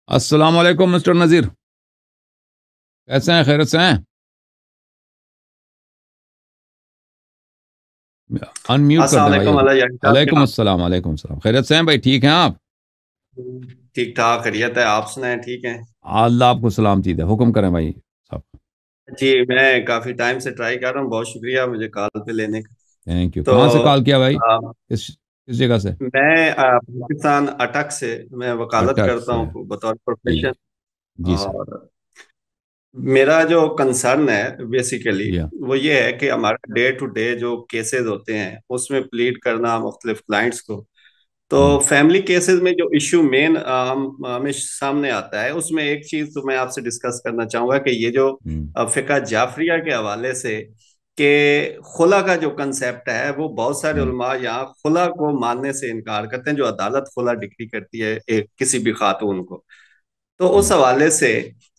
السلام علیکم مسٹر نذیر، کیسے ہیں؟ خیرت سے ہیں؟ ان میوٹ کر السلام دیں بھائی. علیکم اللہ صاحب، علیکم السلام، علیکم السلام. خیرت سے ہیں بھائی؟ ٹھیک ہیں آپ؟ ٹھیک ٹھاک خیریت ہے. آپ سنائیں ٹھیک ہیں؟ اللہ آپ کو سلامتی دے. حکم کریں بھائی صاحب. جی میں کافی ٹائم سے ٹرائی کر رہا ہوں. بہت شکریہ مجھے کال پہ لینے کا. Thank you. تو کہاں سے کال کیا بھائی؟ آ، کس جگہ سے؟ میں پاکستان اٹک سے میں وکالت اٹک کرتا سے. ہوں بطور جی پروفیشن. جی سر. اور میرا جو کنسرن ہے بیسیکلی جی وہ یہ ہے کہ ہمارا ڈے ٹو ڈے جو کیسز ہوتے ہیں اس میں پلیڈ کرنا مختلف کلائنٹس کو. تو ہوں فیملی کیسز میں جو ایشو مین ہمیں سامنے آتا ہے اس میں ایک چیز تو میں آپ سے ڈسکس کرنا چاہوں گا کہ یہ جو ہوں فقہ جعفریہ کے حوالے سے کہ خلا کا جو کنسیپٹ ہے وہ بہت سارے ہوں علماء یہاں خلا کو ماننے سے انکار کرتے ہیں جو عدالت خلا ڈکری کرتی ہے کسی بھی خاتون کو. تو اس ہوں حوالے سے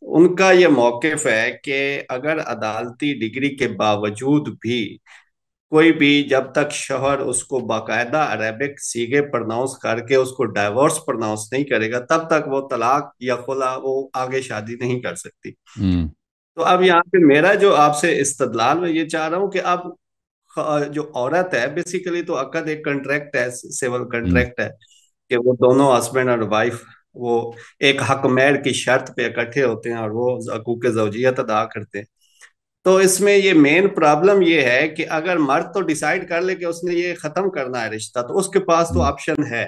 ان کا یہ موقف ہے کہ اگر عدالتی ڈگری کے باوجود بھی کوئی بھی جب تک شوہر اس کو باقاعدہ عربک سیغے پرناؤنس کر کے اس کو ڈائیورس پرناؤنس نہیں کرے گا تب تک وہ طلاق یا خلا وہ آگے شادی نہیں کر سکتی. ہوں تو اب یہاں پہ میرا جو آپ سے استدلال میں یہ چاہ رہا ہوں کہ اب جو عورت ہے بیسیکلی تو عقد ایک کنٹریکٹ ہے، سیول ہوں کنٹریکٹ ہے کہ وہ دونوں ہسبینڈ اور وائف وہ ایک حق مہر کی شرط پہ اکٹھے ہوتے ہیں اور وہ حقوق زوجیت ادا کرتے ہیں. تو اس میں یہ مین پرابلم یہ ہے کہ اگر مرد تو ڈیسائیڈ کر لے کہ اس نے یہ ختم کرنا ہے رشتہ تو اس کے پاس تو ہوں آپشن ہے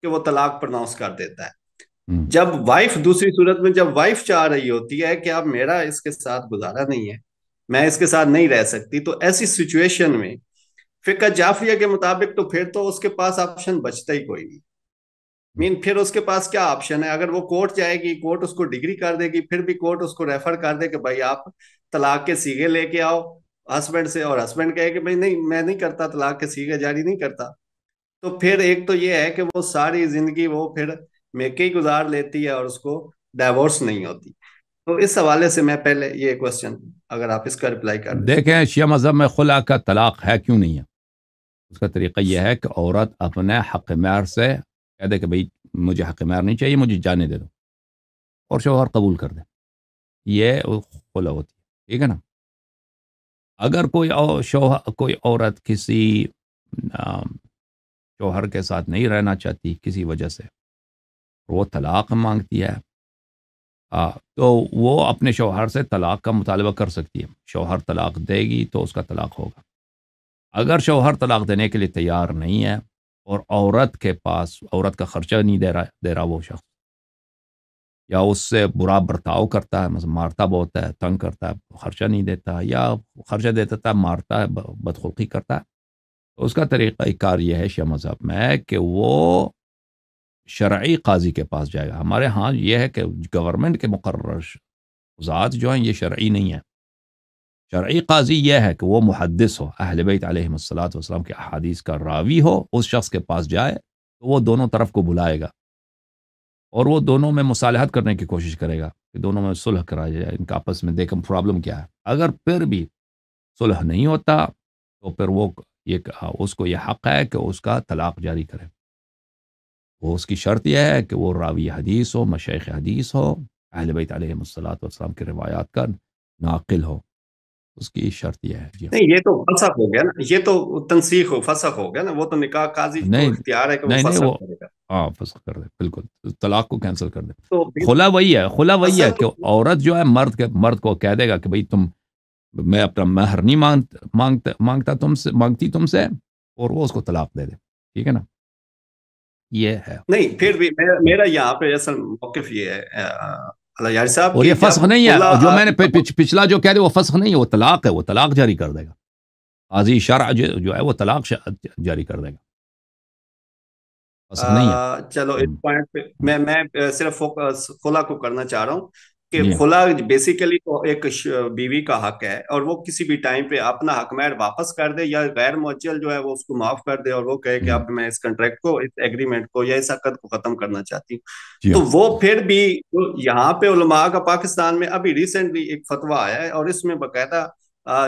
کہ وہ طلاق پرناؤنس کر دیتا ہے. ہوں جب وائف دوسری صورت میں جب وائف چاہ رہی ہوتی ہے کہ اب میرا اس کے ساتھ گزارا نہیں ہے، میں اس کے ساتھ نہیں رہ سکتی، تو ایسی سچویشن میں فقہ جعفریہ کے مطابق تو پھر تو اس کے پاس آپشن بچتا ہی کوئی نہیں. پھر اس کے پاس کیا آپشن ہے؟ اگر وہ کورٹ جائے گی، کورٹ اس کو ڈگری کر دے گی، پھر بھی کورٹ اس کو ریفر کر دے کہ بھائی آپ طلاق کے سیغے لے کے آؤ ہسبینڈ سے، اور ہسبینڈ کہے کہ بھائی نہیں میں نہیں کرتا، طلاق کے سیغے جاری نہیں کرتا. تو پھر ایک تو یہ ہے کہ وہ ساری زندگی وہ پھر میکے ہی گزار لیتی ہے اور اس کو ڈائیورس نہیں ہوتی. تو اس حوالے سے میں پہلے یہ کوشچن اگر آپ اس کا رپلائی کر دیں. دیکھیں، شیعہ مذہب میں خلا کا طلاق ہے کیوں نہیں ہے؟ اس کا طریقہ یہ ہے کہ عورت اپنے حق مہر سے کہہ دے کہ بھئی مجھے حق مہر نہیں چاہیے، مجھے جانے دے دو، اور شوہر قبول کر دے. یہ خلا ہوتی ہے. ٹھیک ہے نا؟ اگر کوئی عورت کسی شوہر کے ساتھ نہیں رہنا چاہتی کسی وجہ سے، وہ طلاق مانگتی ہے، تو وہ اپنے شوہر سے طلاق کا مطالبہ کر سکتی ہے. شوہر طلاق دے گی تو اس کا طلاق ہوگا. اگر شوہر طلاق دینے کے لیے تیار نہیں ہے اور عورت کے پاس عورت کا خرچہ نہیں دے رہا وہ شخص، یا اس سے برا برتاؤ کرتا ہے، مثلا مارتا بہت ہے، تنگ کرتا ہے، خرچہ نہیں دیتا، یا خرچہ دے دیتا ہے مارتا ہے، بدخلقی کرتا ہے، تو اس کا طریقہ کار یہ ہے شیعہ مذہب میں کہ وہ شرعی قاضی کے پاس جائے گا. ہمارے ہاں یہ ہے کہ گورنمنٹ کے مقرر ذات جو ہیں یہ شرعی نہیں ہے. شرعی قاضی یہ ہے کہ وہ محدث ہو، اہل بیت علیہ الصلوۃ والسلام کے احادیث کا راوی ہو، اس شخص کے پاس جائے تو وہ دونوں طرف کو بلائے گا اور وہ دونوں میں مصالحت کرنے کی کوشش کرے گا کہ دونوں میں صلح کرایا جائے، ان کا آپس میں دیکھیں پرابلم کیا ہے. اگر پھر بھی صلح نہیں ہوتا تو پھر وہ اس کو یہ حق ہے کہ اس کا طلاق جاری کرے. وہ اس کی شرط یہ ہے کہ وہ راوی حدیث ہو، مشایخ حدیث ہو، اہل بیت علیہ الصلوۃ والسلام کی روایات کا ناقل ہو. اس کی شرط یہ ہے. جی نہیں، یہ تو فسخ ہو گیا نا، یہ تو تنسیخ ہو فسخ ہو گیا نا. وہ تو نکاح قاضی کو نہیں اختیار ہے کہ وہ نہیں نہیں، وہ فسخ کرے گا. ہاں فسخ کر دے، بالکل طلاق کو کینسل کر دے. تو خلا وہی ہے اصل کہ عورت جو ہے مرد کو کہہ دے گا کہ بھئی میں اپنا مہر نہیں مانگتی تم سے، اور وہ اس کو طلاق دے دے. ٹھیک ہے نا؟ یہ ہے. نہیں، پھر بھی میرا یہاں پہ اصل موقف یہ ہے اللہ یار صاحب اور کی یہ جب فسخ نہیں خلا ہے جو میں نے پچھلا جو کہہ دیا وہ فسخ نہیں ہے، وہ طلاق ہے، وہ طلاق جاری کر دے گا. قاضی شرع جو ہے وہ طلاق جاری کر دے گا، فسخ نہیں ہے. چلو اس پوائنٹ پہ میں صرف خلا کو کرنا چاہ رہا ہوں کہ جی خلا بیسیکلی تو ایک بیوی کا حق ہے اور وہ کسی بھی ٹائم پہ اپنا حق مہر واپس کر دے یا غیر معجل جو ہے وہ اس کو معاف کر دے اور وہ کہے کہ اب میں اس کنٹریکٹ کو، اس ایگریمنٹ کو یا اس عقد کو ختم کرنا چاہتی ہوں. جی تو وہ پھر بھی یہاں پہ علماء کا پاکستان میں ابھی ریسنٹلی ایک فتویٰ آیا ہے اور اس میں باقاعدہ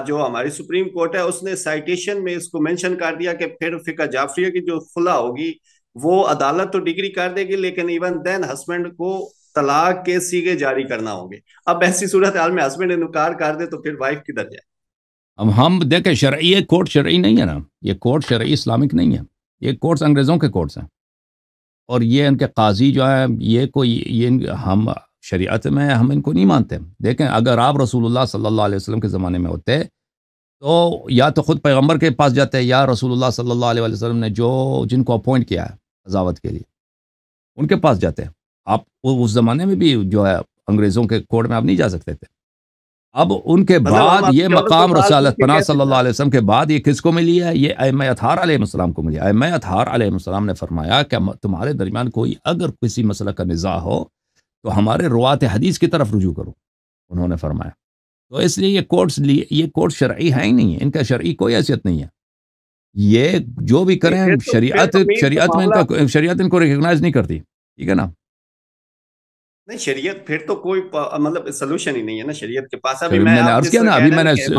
جو ہماری سپریم کورٹ ہے اس نے سائٹیشن میں اس کو مینشن کر دیا کہ پھر فقہ جعفریہ کی جو خلا ہوگی وہ عدالت تو ڈگری کر دے گی لیکن ایون دین ہسبینڈ کو طلاق کے سیگے جاری کرنا ہوں گے. اب ایسی صورتحال میں ہسبینڈ انکار کر دے تو پھر وائف کدھر جائے؟ اب ہم دیکھیں شرعی یہ کورٹ شرعی نہیں ہے نا، یہ کورٹ شرعی اسلامک نہیں ہے، یہ کورٹس انگریزوں کے کورٹس ہیں، اور یہ ان کے قاضی جو ہیں یہ ہم شریعت میں ہم ان کو نہیں مانتے. دیکھیں اگر آپ رسول اللہ صلی اللہ علیہ وسلم کے زمانے میں ہوتے تو یا تو خود پیغمبر کے پاس جاتے، یا رسول اللہ صلی اللہ علیہ وسلم نے جن کو اپوائنٹ کیا ہے قضاوت کے لیے ان کے پاس جاتے. آپ اس زمانے میں بھی جو ہے انگریزوں کے کورٹ میں آپ نہیں جا سکتے تھے. اب ان کے بعد یہ مقام رسالت پناہ صلی اللہ علیہ وسلم کے بعد یہ کس کو ملی ہے؟ یہ ائمہ اطہار علیہ السلام کو ملی. ائمہ اطہار علیہ السلام نے فرمایا کہ تمہارے درمیان کوئی اگر کسی مسئلہ کا نزاع ہو تو ہمارے روات حدیث کی طرف رجوع کرو، انہوں نے فرمایا. تو اس لیے یہ کورٹ شرعی ہے ہی نہیں ہے، ان کا شرعی کوئی حیثیت نہیں ہے. یہ جو بھی کریں شریعت ان کو ریکگنائز نہیں کرتی، ٹھیک ہے نا. نہیں شریعت پھر تو کوئی مطلب سولوشن ہی نہیں ہے نا شریعت کے پاس. ابھی میں نے عرض کیا نا، ابھی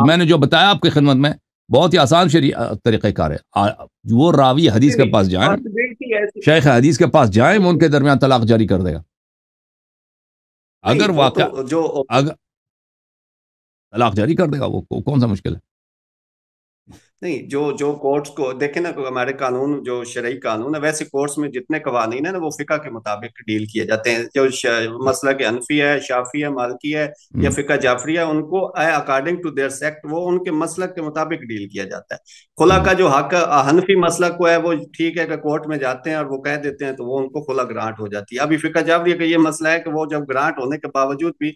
میں نے جو بتایا آپ کی خدمت میں بہت ہی آسان طریقہ کار ہے. وہ راوی حدیث کے پاس جائیں، شیخ حدیث کے پاس جائیں، وہ ان کے درمیان طلاق جاری کر دے گا. اگر واقع طلاق جاری کر دے گا، وہ کون سا مشکل ہے؟ نہیں جو کورٹس کو دیکھیں نا، ہمارے قانون جو شرعی قانون ہے، ویسے کورٹس میں جتنے قوانین ہیں نا وہ فقہ کے مطابق ڈیل کیے جاتے ہیں. جو مسئلہ کہ حنفی ہے، شافعی ہے، مالکی ہے یا فقہ جعفری ہے، ان کو اکارڈنگ ٹو دیئر سیکٹ وہ ان کے مسلک کے مطابق ڈیل کیا جاتا ہے. خلا کا جو حق حنفی مسلک کو ہے وہ ٹھیک ہے کہ کورٹ میں جاتے ہیں اور وہ کہہ دیتے ہیں تو وہ ان کو خلا گرانٹ ہو جاتی ہے. ابھی فقہ جعفری کا یہ مسئلہ ہے کہ وہ جب گرانٹ ہونے کے باوجود بھی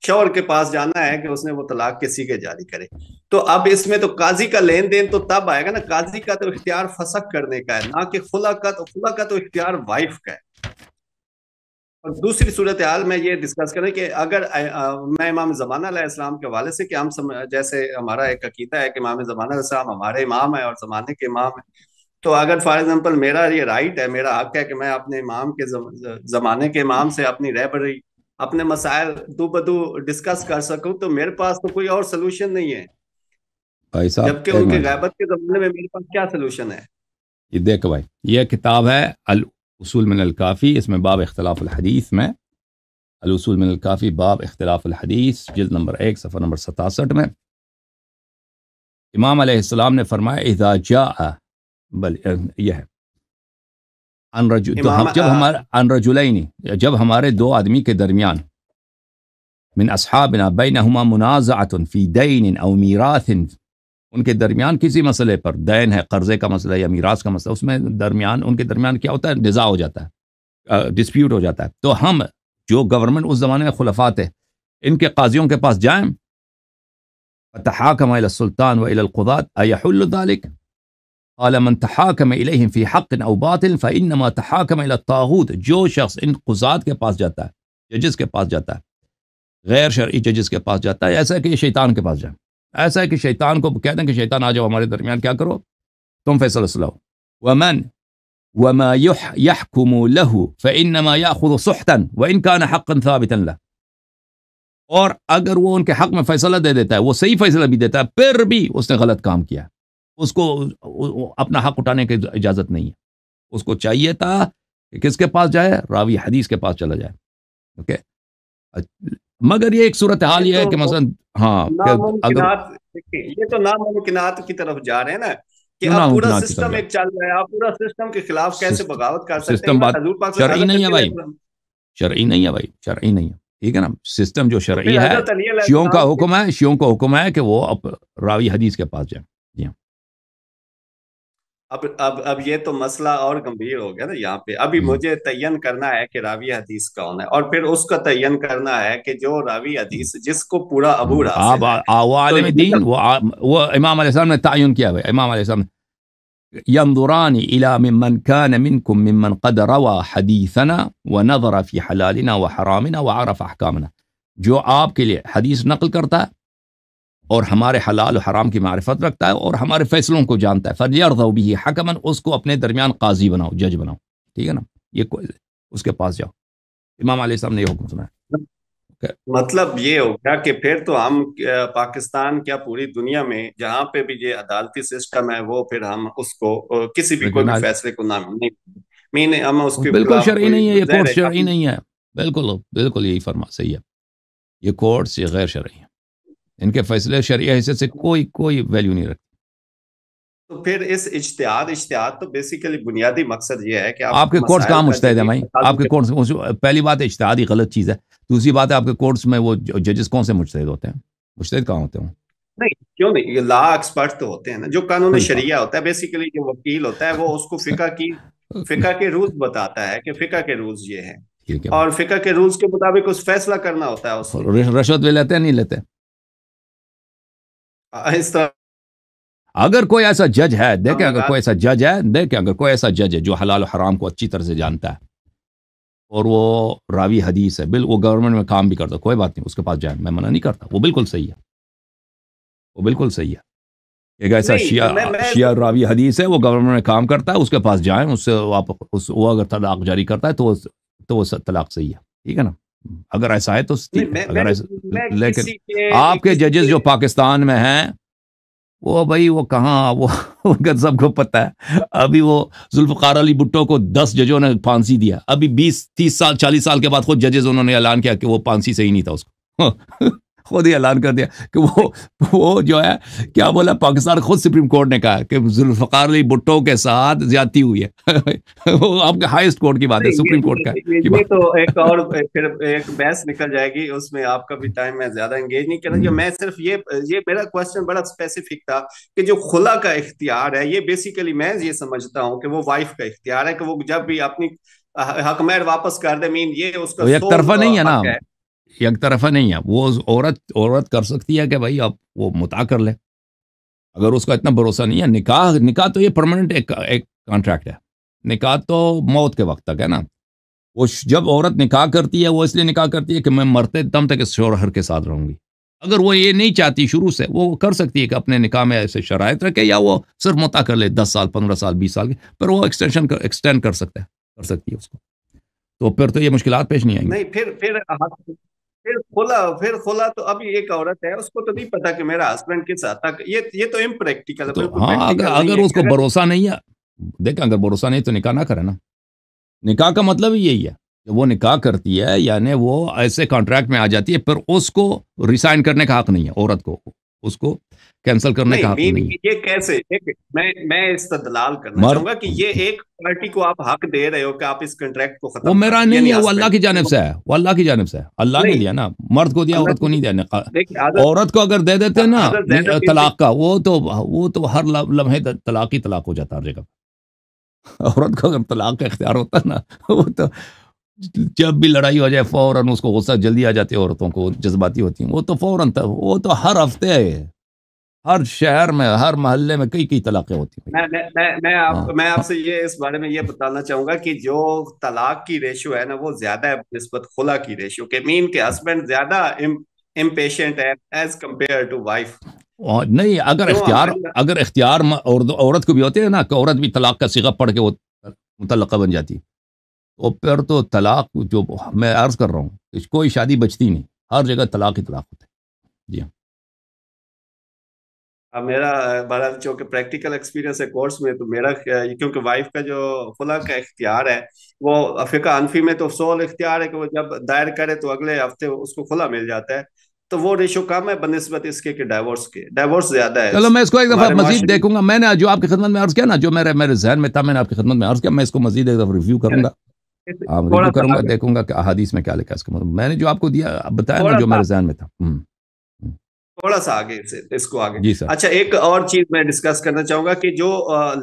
شوہر کے پاس جانا ہے کہ اس نے وہ طلاق کے سیگے جاری کرے. تو اب اس میں تو قاضی کا لین دین تو تب آئے گا نا. قاضی کا تو اختیار فسخ کرنے کا ہے، نہ کہ خلا کا. تو خلا کا تو اختیار وائف کا ہے. اور دوسری صورتحال میں یہ ڈسکس کریں کہ اگر میں امام زمانہ علیہ السلام کے حوالے سے کہ ہم جیسے ہمارا ایک عقیدہ ہے کہ امام زمانہ علیہ السلام ہمارے امام ہیں اور زمانے کے امام ہیں، تو اگر فار ایگزامپل میرا یہ رائٹ ہے، میرا حق ہے کہ میں اپنے امام کے زمانے کے امام سے اپنی رہبری، اپنے مسائل دو بدو ڈسکس کر سکوں، تو میرے پاس تو کوئی اور سلوشن نہیں ہے. بھائی صاحب جبکہ ان کے غیبت کے زمانے میں میرے پاس کیا سلوشن ہے؟ یہ دیکھ بھائی، یہ کتاب ہے الاصول من الکافی، اس میں باب اختلاف الحدیث میں الاصول من الکافی باب اختلاف الحدیث جلد نمبر 1 صفحہ نمبر 67 میں امام علیہ السلام نے فرمایا اذا جاء یہ ہے جب ہمارے دو آدمی کے درمیان من اصحابنا بینہما منازعۃ فی دین او میراث، ان کے درمیان کسی مسئلے پر، دین ہے، قرضے کا مسئلہ یا میراث کا مسئلہ، اس میں ان کے درمیان کیا ہوتا ہے؟ نزاع ہو جاتا ہے، ڈسپیوٹ ہو جاتا ہے. تو ہم جو گورنمنٹ اس زمانے میں خلفاء تھے، ان کے قاضیوں کے پاس جائیں، فتحاکم الی السلطان و الی القضاة ایحل ذلک؟ قال من تحاکم الیہم فی حق او باطل فانما تحاکم الی الطاغوت. جو شخص ان قضات کے پاس جاتا ہے، ججز کے پاس جاتا ہے، غیر شرعی ججز کے پاس جاتا ہے، ایسا ہے کہ شیطان کے پاس جائیں. ایسا ہے کہ شیطان کو کہہ دیں کہ شیطان آ جاؤ ہمارے درمیان، کیا کرو تم فیصلہ سلاؤ. وما يحكم له فانما ياخذ سحتا وان كان حقا ثابتا له. اور اگر وہ ان کے حق میں فیصلہ دے دیتا ہے، وہ صحیح فیصلہ بھی دیتا ہے، پھر بھی اس نے غلط کام کیا، اس کو اپنا حق اٹھانے کی اجازت نہیں ہے. اس کو چاہیے تھا کہ کس کے پاس جائے؟ راوی حدیث کے پاس چلا جائے. اوکے، مگر یہ ایک صورتحال یہ ہے کہ مثلا یہ تو ناممکنات کی طرف جا رہے ہیں نا، کہ اب پورا سسٹم ایک چل رہا ہے، آپ پورا سسٹم کے خلاف کیسے بغاوت کر سکتے ہیں؟ شرعی نہیں ہے بھائی، شرعی نہیں ہے بھائی، شرعی نہیں ہے، ٹھیک ہے نا. سسٹم جو شرعی ہے، شیعوں کا حکم ہے کہ وہ راوی حدیث کے پاس جائیں. جی ہاں. اب یہ تو مسئلہ اور گمبھیر ہو گیا نا یہاں پہ. ابھی مجھے تعین کرنا ہے کہ راوی حدیث کون ہے، اور پھر اس کا تعین کرنا ہے کہ جو راوی حدیث جس کو پورا عبور حاصل ہے، وہ عالم دین، وہ امام علیہ السلام نے تعین کیا ہے. امام علیہ السلام ينظران الى ممن كان منكم ممن قد روى حديثنا ونظر في حلالنا وحرامنا وعرف احکامنا. جو آپ کے لیے حدیث نقل کرتا ہے اور ہمارے حلال و حرام کی معرفت رکھتا ہے اور ہمارے فیصلوں کو جانتا ہے، فَلْيَرْضَوْا بِهِ حَكَمًا، اس کو اپنے درمیان قاضی بناؤ، جج بناؤ، ٹھیک ہے نا. یہ اس کے پاس جاؤ. امام علیہ السلام نے یہ حکم سنا ہے. مطلب یہ ہو گیا کہ پھر تو ہم پاکستان کیا پوری دنیا میں جہاں پہ بھی یہ عدالتی سسٹم ہے، وہ پھر ہم اس کو کسی بھی کوئی بھی فیصلے کو نہ ہم اس کی بالکل شرعی نہیں ہے، یہ کورٹ شرعی نہیں ہے. بالکل بالکل یہی فرما صحیح ہے. یہ کورٹس یہ غیر شرعی ہیں, ان کے فیصلے شرعی حیثیت سے کوئی ویلیو نہیں رکھتے. تو پھر اس اجتہاد تو بیسیکلی بنیادی مقصد یہ ہے کہ آپ کے کورٹس کہاں مجتہد ہیں بھائی؟ آپ کے کورٹس کورٹس, پہلی بات ہے اجتہاد ہی غلط چیز ہے. دوسری بات ہے آپ کے کورٹس میں وہ ججز کون سے مجتہد ہوتے ہیں؟ مجتہد کہاں ہوتے ہیں؟ نہیں, کیوں نہیں, یہ لا ایکسپرٹ تو ہوتے ہیں نا. جو قانون شریعہ ہوتا ہے بیسیکلی جو وکیل ہوتا ہے وہ اس کو فقہ کے رولز بتاتا ہے کہ فقہ کے رولز یہ ہیں, ٹھیک ہے, اور فقہ کے رولز کے مطابق اس فیصلہ کرنا ہوتا ہے اس نے. رشوت بھی لیتے ہیں نہیں لیتے؟ اس طرح اگر کوئی ایسا جج ہے, دیکھیں اگر لگا کوئی ایسا جج ہے, دیکھیں اگر کوئی ایسا جج ہے جو حلال و حرام کو اچھی طرح سے جانتا ہے اور وہ راوی حدیث ہے, وہ گورنمنٹ میں کام بھی کرتا ہے, کوئی بات نہیں, اس کے پاس جائیں, میں منع نہیں کرتا, وہ بالکل صحیح ہے, وہ بالکل صحیح ہے. ایک ایسا شیعہ راوی حدیث ہے, وہ گورنمنٹ میں کام کرتا ہے, اس کے پاس جائیں, اس سے وہ اگر طلاق جاری کرتا ہے تو وہ طلاق صحیح ہے, ٹھیک ہے نا. اگر ایسا ہے تو ٹھیک ہے, اگر ایسا, لیکن آپ کے ججز جو پاکستان میں ہیں وہ بھائی وہ کہاں, وہ سب کو پتہ ہے. ابھی وہ ذوالفقار علی بھٹو کو 10 ججوں نے پھانسی دیا, ابھی 20-30 سال 40 سال کے بعد خود ججز انہوں نے اعلان کیا کہ وہ پھانسی صحیح نہیں تھا, اس کو خود ہی اعلان کر دیا کہ وہ جو ہے کیا بولا, پاکستان خود سپریم کورٹ نے کہا کہ ذوالفقار علی بھٹو کے ساتھ زیادتی ہوئی ہے. وہ آپ کے ہائیسٹ کورٹ کی بات ہے, سپریم کورٹ کا یہ تو ایک اور پھر ایک بحث نکل جائے گی, اس میں آپ کا بھی ٹائم میں زیادہ انگیج نہیں کرنا. میں صرف یہ میرا کوشچن بڑا اسپیسیفک تھا کہ جو خلا کا اختیار ہے, یہ بیسیکلی میں یہ سمجھتا ہوں کہ وہ وائف کا اختیار ہے, کہ وہ جب بھی اپنی حق مہر واپس کر دے, یہ اس کا ایک طرفہ نہیں ہے نا, حق ہے. ایک طرفہ نہیں ہے. وہ عورت کر سکتی ہے کہ بھائی اب وہ متا کر لے, اگر اس کا اتنا بھروسہ نہیں ہے. نکاح تو یہ پرماننٹ ایک کانٹریکٹ ہے, نکاح تو موت کے وقت تک ہے نا. وہ جب عورت نکاح کرتی ہے وہ اس لیے نکاح کرتی ہے کہ میں مرتے دم تک اس شوہر کے ساتھ رہوں گی. اگر وہ یہ نہیں چاہتی شروع سے, وہ کر سکتی ہے کہ اپنے نکاح میں ایسے شرائط رکھے, یا وہ صرف متا کر لے 10 سال 15 سال 20 سال کے, پر وہ ایکسٹینڈ کر سکتی ہے اس کو, تو پھر تو یہ مشکلات پیش نہیں آئیں گی. نہیں, پھر خلا تو ابھی ایک عورت ہے, اس کو تو نہیں پتا کہ میرا ہسبینڈ کس حد تک, یہ تو امپریکٹیکل ہے, بالکل ہاں, پریکٹیکل اگر اس کو بھروسہ نہیں ہے, دیکھیں اگر بھروسہ نہیں تو نکاح نہ کرے نا. نکاح کا مطلب ہی یہی ہے کہ وہ نکاح کرتی ہے, یعنی وہ ایسے کانٹریکٹ میں آ جاتی ہے, پھر اس کو ریسائن کرنے کا حق نہیں ہے عورت کو, اس کو کینسل کرنے کا حق نہیں ہے. یہ کیسے, میں استدلال کرنا چاہوں گا کہ یہ ایک پارٹی کو آپ حق دے رہے ہو کہ آپ اس کانٹریکٹ کو ختم, وہ میرا نہیں ہے, وہ اللہ کی جانب سے ہے, وہ اللہ کی جانب سے ہے, اللہ نے دیا نا, مرد کو دیا, عورت کو نہیں دیا. عورت کو اگر دے دیتے نا طلاق کا, وہ تو ہر لمحے طلاق ہی طلاق ہو جاتا ہر جگہ. عورت کو اگر طلاق کا اختیار ہوتا نا, وہ تو جب بھی لڑائی ہو جائے فوراً اس کو غصہ جلدی آ جاتی ہے, عورتوں کو جذباتی ہوتی ہیں, وہ تو فوراً, وہ تو ہر ہفتے ہر شہر میں ہر محلے میں کئی طلاقیں ہوتی ہیں. میں آپ سے یہ اس بارے میں یہ بتانا چاہوں گا کہ جو طلاق کی ریشو ہے نا, وہ زیادہ ہے نسبت خلا کی ریشو کے. مین کے ہسبینڈ زیادہ امپیشنٹ ہے ایز کمپیئر ٹو وائف. نہیں, اگر اختیار عورت کو بھی ہوتے ہیں نا, کہ عورت بھی طلاق کا صیغہ پڑھ کے وہ متعلقہ بن جاتی, تو پھر تو طلاق جو میں عرض کر رہا ہوں, کوئی شادی بچتی نہیں, ہر جگہ طلاق ہی طلاق ہوتے ہیں. جی ہاں, اب میرا بڑا چونکہ پریکٹیکل ایکسپیرینس ہے کورس میں, تو میرا کیونکہ وائف کا جو خلا کا اختیار ہے وہ فقہ حنفی میں تو سول اختیار ہے کہ وہ جب دائر کرے تو اگلے ہفتے اس کو خلا مل جاتا ہے, تو وہ ریشو کم ہے بنسبت اس کے ڈائیورس زیادہ ہے. چلو میں اس کو ایک دفعہ مزید دیکھوں گا. میں نے جو آپ کی خدمت میں عرض کیا نا, جو میرے ذہن میں تھا, میں نے آپ کی خدمت میں عرض کیا, میں اس کو مزید ایک دفعہ ریویو کروں گا, دیکھوں گا کہ احادیث میں کیا لکھا ہے اس کا مطلب. میں نے جو آپ کو دیا بتایا نا, جو میرے ذہن میں تھا. تھوڑا سا آگے اس کو آگے. جی سر. اچھا, ایک اور چیز میں ڈسکس کرنا چاہوں گا کہ جو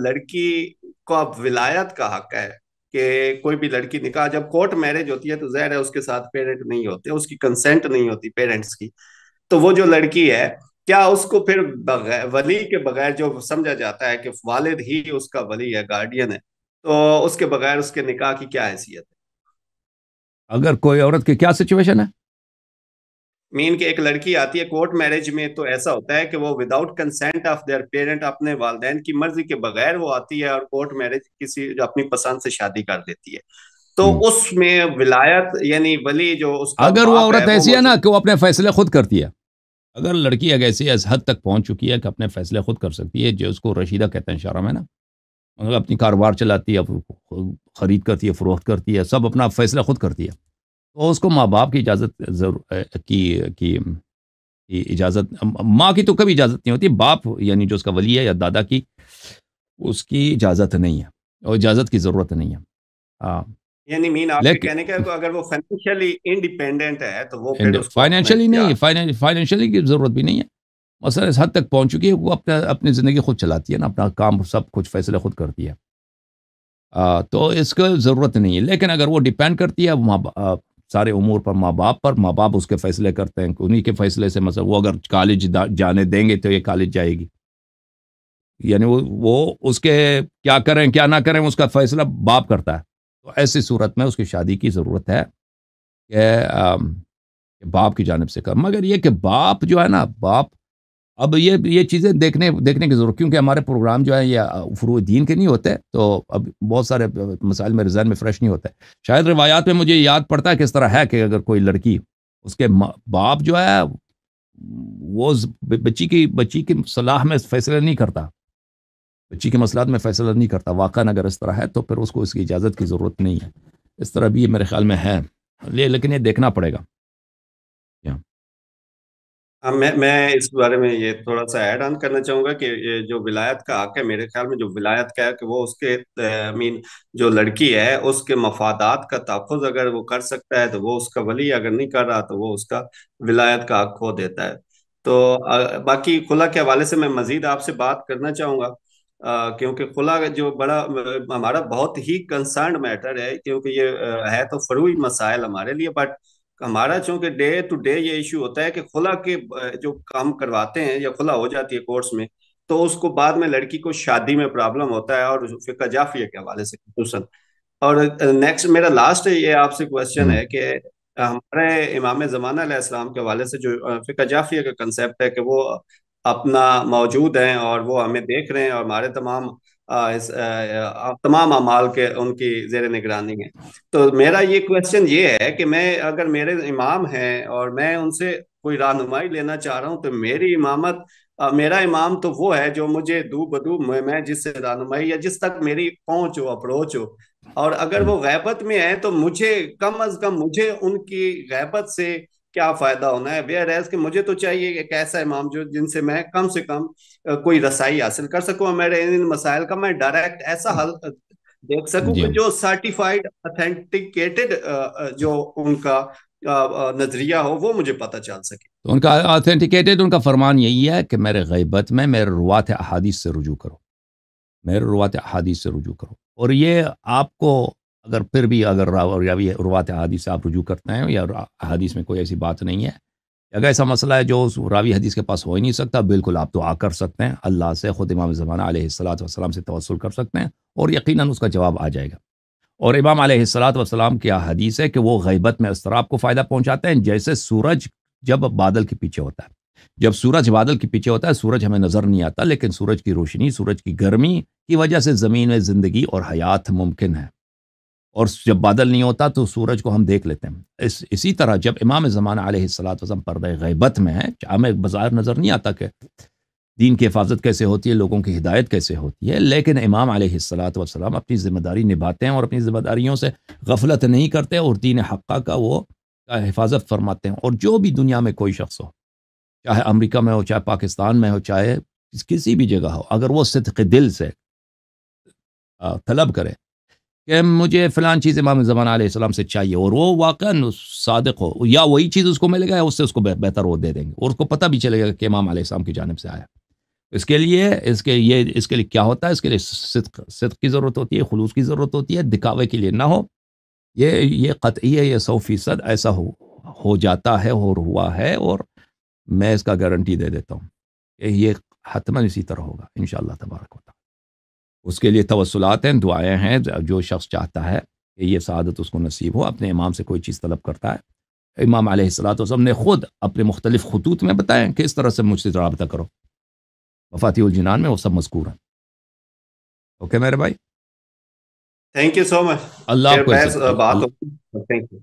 لڑکی کو اب ولایت کا حق ہے, کہ کوئی بھی لڑکی نکاح جب کورٹ میرج ہوتی ہے تو ظاہر ہے اس کے ساتھ پیرنٹ نہیں ہوتے, اس کی کنسنٹ نہیں ہوتی پیرنٹس کی, تو وہ جو لڑکی ہے کیا اس کو پھر ولی کے بغیر, جو سمجھا جاتا ہے کہ والد ہی اس کا ولی ہے, گارڈین ہے, تو اس کے بغیر اس کے نکاح کی کیا حیثیت ہے؟ اگر کوئی عورت کی کیا سچویشن ہے, مین کہ ایک لڑکی آتی ہے کورٹ میرج میں, تو ایسا ہوتا ہے کہ وہ without consent of their parent, اپنے والدین کی مرضی کے بغیر وہ آتی ہے اور کورٹ میرج کسی جو اپنی پسند سے شادی کر دیتی ہے, تو اس میں ولایت یعنی ولی جو اس کا, اگر وہ عورت ایسی ہے نا کہ وہ اپنے فیصلے خود کرتی ہے, اگر لڑکی اگر ایسی حد تک پہنچ چکی ہے کہ اپنے فیصلے خود کر سکتی ہے, جو اس کو رشیدہ کہتے ہیں شرع میں نا, مطلب اپنی کاروبار چلاتی ہے, خرید کرتی ہے, فروخت کرتی ہے, سب اپنا فیصلہ خود کرتی ہے, تو اس کو ماں باپ کی اجازت کی اجازت، ماں کی تو کبھی اجازت نہیں ہوتی، باپ یعنی جو اس کا ولی ہے یا دادا کی، اس کی اجازت نہیں ہے اور اجازت کی ضرورت نہیں ہے. ہاں یعنی مین آپ کے لیکن کہنے کا ہے کہ اگر وہ فائنینشلی انڈیپینڈنٹ ہے تو وہ پھر اس کو اپنا فائنینشلی اختیار. نہیں، فائنینشلی کی ضرورت بھی نہیں ہے. مثلا اس حد تک پہنچ چکی ہے وہ اپنی زندگی خود چلاتی ہے نا، اپنا کام سب کچھ فیصلے خود کرتی ہے. تو اس کو ضرورت نہیں ہے. لیکن اگر وہ ڈیپینڈ کرتی ہے سارے امور پر ماں باپ پر، ماں باپ اس کے فیصلے کرتے ہیں، انہی کے فیصلے سے مثلا وہ اگر کالج جانے دیں گے تو یہ کالج جائے گی، یعنی وہ اس کے کیا کریں کیا نہ کریں اس کا فیصلہ باپ کرتا ہے. تو ایسی صورت میں اس کی شادی کی ضرورت ہے کہ باپ کی جانب سے کر. مگر یہ کہ باپ جو ہے نا، باپ اب یہ چیزیں دیکھنے کی ضرورت، کیونکہ ہمارے پروگرام جو ہے یہ فروع دین کے نہیں ہوتے، تو اب بہت سارے مسائل میرے ذہن میں فریش نہیں ہوتے. شاید روایات میں مجھے یاد پڑتا ہے کس طرح ہے کہ اگر کوئی لڑکی، اس کے باپ جو ہے وہ بچی کی صلاح میں فیصلہ نہیں کرتا، بچی کے مسئلات میں فیصلہ نہیں کرتا، واقعا اگر اس طرح ہے تو پھر اس کو اس کی اجازت کی ضرورت نہیں ہے. اس طرح بھی یہ میرے خیال میں ہے، لیکن یہ دیکھنا پڑے گا. میں اس بارے میں یہ تھوڑا سا ایڈ آن کرنا چاہوں گا کہ یہ جو ولایت کا حق ہے، میرے خیال میں جو ولایت کا ہے کہ وہ اس کے مین جو لڑکی ہے اس کے مفادات کا تحفظ اگر وہ کر سکتا ہے تو وہ اس کا ولی، اگر نہیں کر رہا تو وہ اس کا ولایت کا حق کھو دیتا ہے. تو باقی خلا کے حوالے سے میں مزید آپ سے بات کرنا چاہوں گا، کیونکہ خلا جو بڑا ہمارا بہت ہی کنسرنڈ میٹر ہے، کیونکہ یہ ہے تو فروعی مسائل ہمارے لیے، بٹ ہمارا چونکہ ڈے ٹو ڈے یہ ایشو ہوتا ہے کہ خلا کے جو کام کرواتے ہیں یا خلا ہو جاتی ہے کورس میں، تو اس کو بعد میں لڑکی کو شادی میں پرابلم ہوتا ہے، اور فقہ جعفریہ کے حوالے سے خصوصاً. اور نیکسٹ میرا لاسٹ یہ آپ سے کوشچن ہوں ہے کہ ہمارے امام زمانہ علیہ السلام کے حوالے سے جو فقہ جعفریہ کا کنسیپٹ ہے کہ وہ اپنا موجود ہیں اور وہ ہمیں دیکھ رہے ہیں، اور ہمارے تمام اعمال کے ان کی زیر نگرانی ہیں. تو میرا یہ کوشچن یہ ہے کہ میں اگر میرے امام ہیں اور میں ان سے کوئی رہنمائی لینا چاہ رہا ہوں، تو میری امامت میرا امام تو وہ ہے جو مجھے دو بدو میں جس سے رہنمائی یا جس تک میری پہنچ ہو، اپروچ ہو. اور اگر وہ غیبت میں ہیں تو مجھے کم از کم مجھے ان کی غیبت سے کیا فائدہ ہونا ہے، ویئر ایز کہ مجھے تو چاہیے ایک ایسا امام جو جن سے میں کم سے کم کوئی رسائی حاصل کر سکوں، اور میرے ان مسائل کا میں ڈائریکٹ ایسا حل دیکھ سکوں جی. کہ جو سرٹیفائڈ اتھینٹیکیٹڈ جو ان کا نظریہ ہو وہ مجھے پتہ چل سکے. تو ان کا آتھینٹیکیٹڈ ان کا فرمان یہی ہے کہ میرے غیبت میں میرے روات احادیث سے رجوع کرو، میرے روات احادیث سے رجوع کرو. اور یہ آپ کو اگر پھر بھی اگر روات احادیث سے آپ رجوع کرتے ہیں یا احادیث میں کوئی ایسی بات نہیں ہے، اگر ایسا مسئلہ ہے جو اس راوی حدیث کے پاس ہو ہی نہیں سکتا، بالکل آپ دعا کر سکتے ہیں اللہ سے، خود امام زمانہ علیہ الصلوۃ والسلام سے توسل کر سکتے ہیں اور یقیناً اس کا جواب آ جائے گا. اور امام علیہ الصلوۃ والسلام کی حدیث ہے کہ وہ غیبت میں اس طرح آپ کو فائدہ پہنچاتے ہیں جیسے سورج جب بادل کے پیچھے ہوتا ہے. جب سورج بادل کے پیچھے ہوتا ہے، سورج ہمیں نظر نہیں آتا، لیکن سورج کی روشنی، سورج کی گرمی کی وجہ سے زمین میں زندگی اور حیات ممکن ہے. اور جب بادل نہیں ہوتا تو سورج کو ہم دیکھ لیتے ہیں. اسی طرح جب امام زمانہ علیہ الصلوۃ والسلام پردہ غیبت میں ہے، ہمیں بظاہر نظر نہیں آتا کہ دین کی حفاظت کیسے ہوتی ہے، لوگوں کی ہدایت کیسے ہوتی ہے، لیکن امام علیہ الصلوۃ والسلام اپنی ذمہ داری نبھاتے ہیں اور اپنی ذمہ داریوں سے غفلت نہیں کرتے اور دین حقہ کا وہ حفاظت فرماتے ہیں. اور جو بھی دنیا میں کوئی شخص ہو، چاہے امریکہ میں ہو، چاہے پاکستان میں ہو، چاہے کسی بھی جگہ ہو، اگر وہ صدق دل سے طلب کرے کہ مجھے فلان چیز امام زمانہ علیہ السلام سے چاہیے، اور وہ واقعا صادق ہو، یا وہی چیز اس کو ملے گا یا اس سے اس کو بہتر وہ دے دیں گے، اور اس کو پتہ بھی چلے گا کہ امام علیہ السلام کی جانب سے آیا. اس کے لیے کیا ہوتا ہے؟ اس کے لیے صدق کی ضرورت ہوتی ہے، خلوص کی ضرورت ہوتی ہے، دکھاوے کے لیے نہ ہو. یہ قطعی ہے، یہ 100% ایسا ہو جاتا ہے اور ہوا ہے، اور میں اس کا گارنٹی دے دیتا ہوں کہ یہ حتماً اسی طرح ہوگا انشاءاللہ تبارک و تعالی. اس کے لیے توسلات ہیں، دعائیں ہیں. جو شخص چاہتا ہے کہ یہ سعادت اس کو نصیب ہو، اپنے امام سے کوئی چیز طلب کرتا ہے. امام علیہ الصلوۃ والسلام نے خود اپنے مختلف خطوط میں بتایا کہ اس طرح سے مجھ سے رابطہ کرو، مفاتیح الجنان میں وہ سب مذکور ہیں. اوکے میرے بھائی، تھینک یو سو مچ. اللہ پھر آپ کو بحث بات عزت. ہوتی. Thank you.